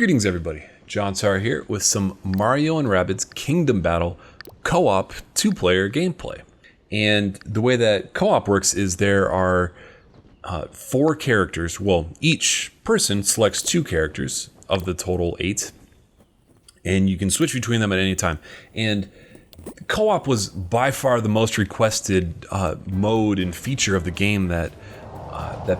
Greetings everybody, John Sar here with some Mario and Rabbids Kingdom Battle co-op 2-player gameplay. And the way that co-op works is there are 4 characters. Well, each person selects 2 characters of the total 8, and you can switch between them at any time. And co-op was by far the most requested mode and feature of the game that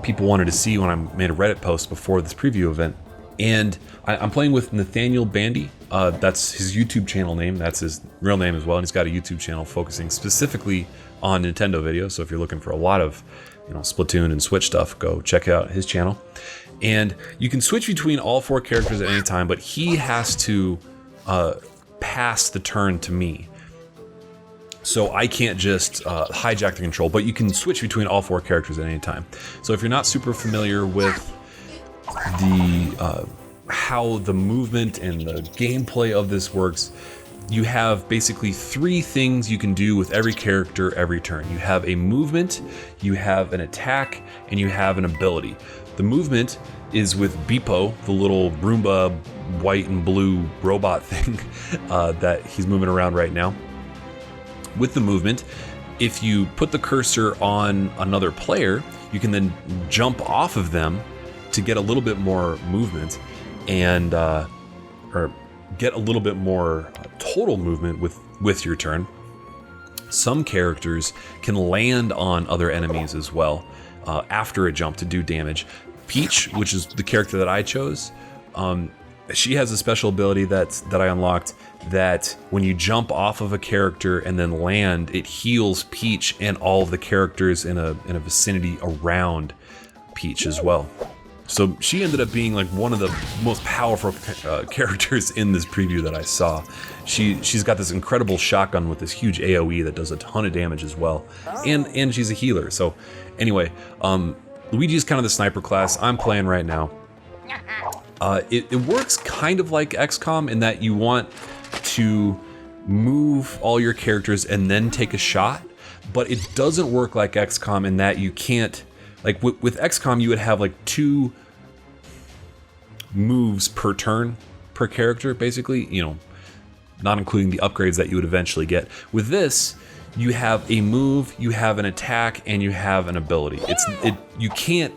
people wanted to see when I made a Reddit post before this preview event. And I'm playing with Nathaniel Bandy. That's his YouTube channel name. That's his real name as well. And he's got a YouTube channel focusing specifically on Nintendo videos. So if you're looking for a lot of, Splatoon and Switch stuff, go check out his channel. And you can switch between all 4 characters at any time, but he has to pass the turn to me. So I can't just hijack the control, but you can switch between all 4 characters at any time. So if you're not super familiar with the how the movement and the gameplay of this works, you have basically 3 things you can do with every character every turn. You have a movement, you have an attack, and you have an ability. The movement is with Beepo, the little Roomba white and blue robot thing that he's moving around right now. With the movement, if you put the cursor on another player, you can then jump off of them to get a little bit more movement and or get a little bit more total movement with your turn. Some characters can land on other enemies as well after a jump to do damage. Peach, which is the character that I chose, she has a special ability that I unlocked, that when you jump off of a character and then land, it heals Peach and all of the characters in a vicinity around Peach as well. So she ended up being like one of the most powerful characters in this preview that I saw. She's got this incredible shotgun with this huge AoE that does a ton of damage as well, and she's a healer. So anyway, Luigi's kind of the sniper class I'm playing right now. It works kind of like XCOM in that you want to move all your characters and then take a shot, but it doesn't work like XCOM in that you can't. Like with XCOM, you would have like 2 moves per turn per character, basically, not including the upgrades that you would eventually get. With this, you have a move, you have an attack, and you have an ability. You can't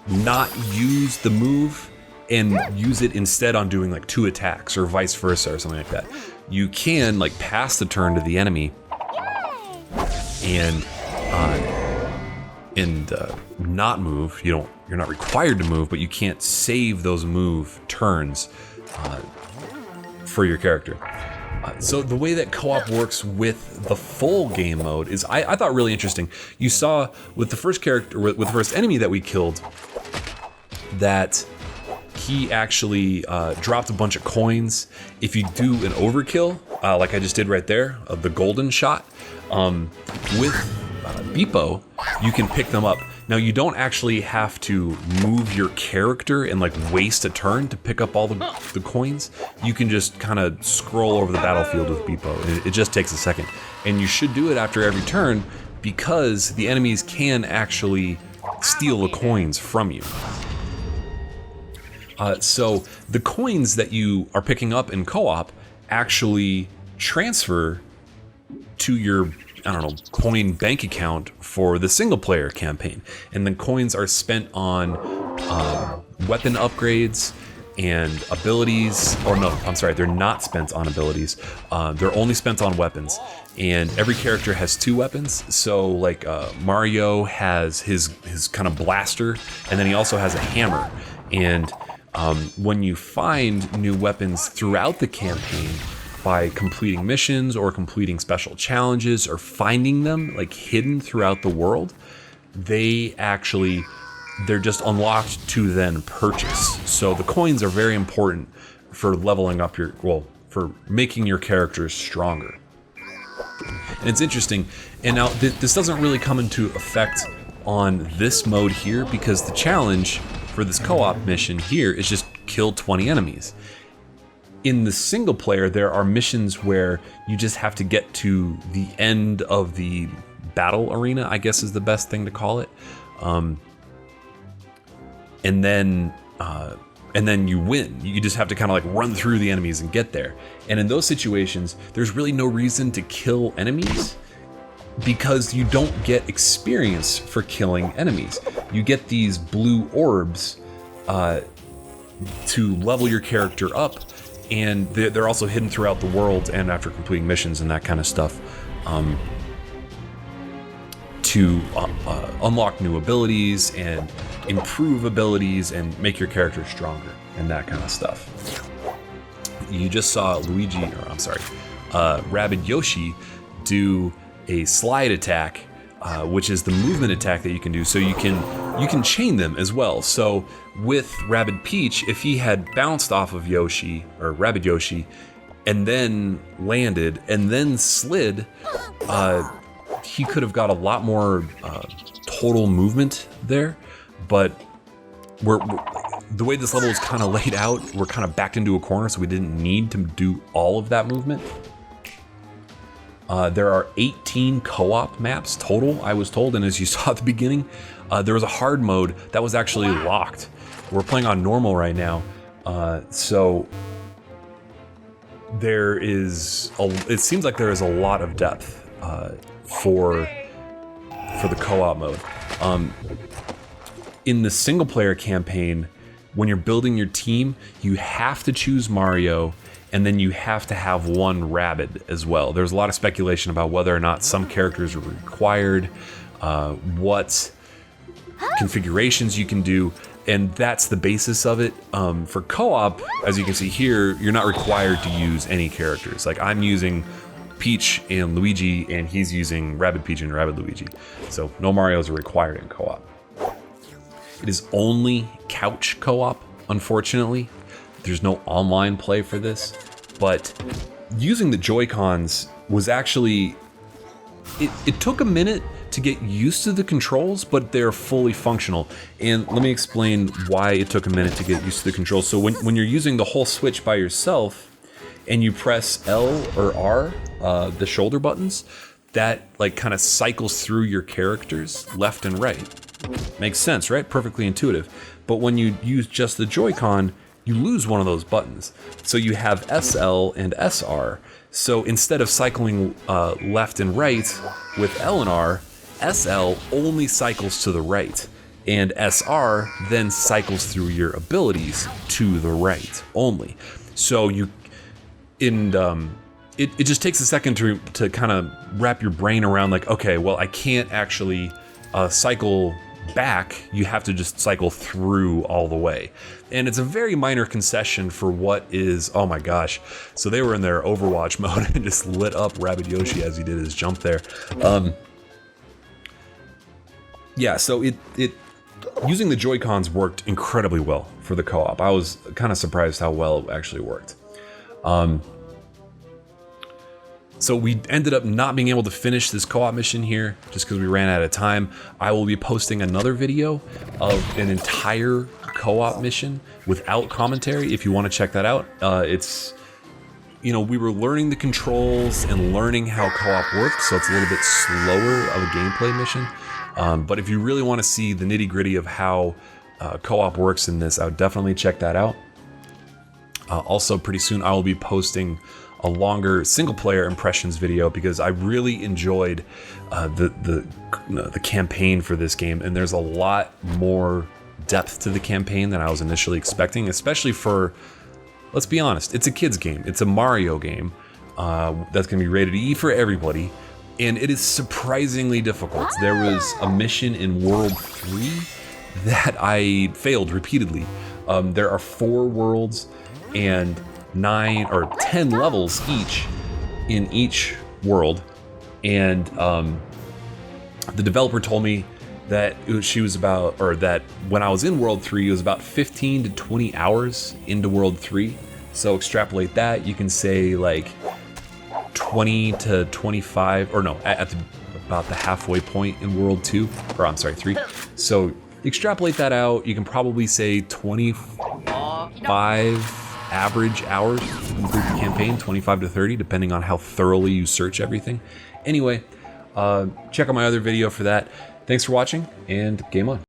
not use the move and use it instead on doing like 2 attacks or vice versa or something like that. You can like pass the turn to the enemy and not move. You're not required to move, but you can't save those move turns for your character. So the way that co-op works with the full game mode is I thought really interesting. You saw with the first character, with the first enemy that we killed, that he actually dropped a bunch of coins. If you do an overkill, like I just did right there, the golden shot, with Beepo, you can pick them up. Now you don't actually have to move your character and like waste a turn to pick up all the coins. You can just kind of scroll over the battlefield with Beepo. It just takes a second. And you should do it after every turn because the enemies can actually steal the coins from you. So the coins that you are picking up in co-op actually transfer to your, coin bank account for the single player campaign. And then coins are spent on weapon upgrades and abilities, or no, I'm sorry, they're not spent on abilities. They're only spent on weapons. And every character has 2 weapons. So like Mario has his kind of blaster, and then he also has a hammer. And when you find new weapons throughout the campaign, by completing missions or completing special challenges or finding them like hidden throughout the world, they're just unlocked to then purchase. So the coins are very important for leveling up for making your characters stronger. And it's interesting, and now this doesn't really come into effect on this mode here because the challenge for this co-op mission here is just kill 20 enemies. In the single player, there are missions where you just have to get to the end of the battle arena, I guess is the best thing to call it. And then and then you win. You just have to kind of like run through the enemies and get there. And in those situations, there's really no reason to kill enemies because you don't get experience for killing enemies. You get these blue orbs to level your character up, and they're also hidden throughout the world and after completing missions and that kind of stuff, to unlock new abilities and improve abilities and make your character stronger and that kind of stuff. You just saw Rabbid Yoshi do a slide attack, which is the movement attack that you can do. So you can chain them as well. So with Rabbid Peach, if he had bounced off of Yoshi or Rabbid Yoshi and then landed and then slid, he could have got a lot more total movement there. But the way this level is kind of laid out, we're kind of backed into a corner, so we didn't need to do all of that movement. There are 18 co-op maps total, I was told, and as you saw at the beginning, there was a hard mode that was actually locked. We're playing on normal right now, so it seems like there is a lot of depth for the co-op mode. In the single player campaign, when you're building your team, you have to choose Mario, and then you have to have one Rabbid as well. There's a lot of speculation about whether or not some characters are required, what configurations you can do, and that's the basis of it. For co-op, as you can see here, you're not required to use any characters. Like I'm using Peach and Luigi, and he's using Rabbid Peach and Rabbid Luigi. So no Marios are required in co-op. It is only couch co-op, unfortunately. There's no online play for this, but using the Joy-Cons was actually, it took a minute to get used to the controls, but they're fully functional. And let me explain why it took a minute to get used to the controls. So when you're using the whole Switch by yourself and you press L or R, the shoulder buttons, that like kind of cycles through your characters left and right. Makes sense, right? Perfectly intuitive. But when you use just the Joy-Con, you lose one of those buttons. So you have SL and SR. So instead of cycling left and right with L and R, SL only cycles to the right, and SR then cycles through your abilities to the right only. So it just takes a second to kind of wrap your brain around, like, okay, well, I can't actually cycle back. You have to just cycle through all the way. And it's a very minor concession for what is, oh my gosh. So they were in their Overwatch mode and just lit up Rabbid Yoshi as he did his jump there. Yeah, so it using the Joy-Cons worked incredibly well for the co-op. I was kind of surprised how well it actually worked. So we ended up not being able to finish this co-op mission here just because we ran out of time. I will be posting another video of an entire co-op mission without commentary if you want to check that out. It's, you know, we were learning the controls and learning how co-op worked, so it's a little bit slower of a gameplay mission. But if you really want to see the nitty-gritty of how co-op works in this, I would definitely check that out. Also, pretty soon I will be posting a longer single-player impressions video because I really enjoyed the campaign for this game, and there's a lot more depth to the campaign than I was initially expecting, especially for, let's be honest, it's a kid's game. It's a Mario game that's going to be rated E for everybody, and it is surprisingly difficult. There was a mission in World 3 that I failed repeatedly. There are 4 worlds and 9 or 10 levels each in each world, and the developer told me that that when I was in World 3, it was about 15 to 20 hours into World 3. So extrapolate that, you can say like 20 to 25, or no, at about the halfway point in World 2, or I'm sorry, 3. So extrapolate that out, you can probably say 25 average hours to complete the campaign, 25 to 30, depending on how thoroughly you search everything. Anyway, check out my other video for that. Thanks for watching, and game on.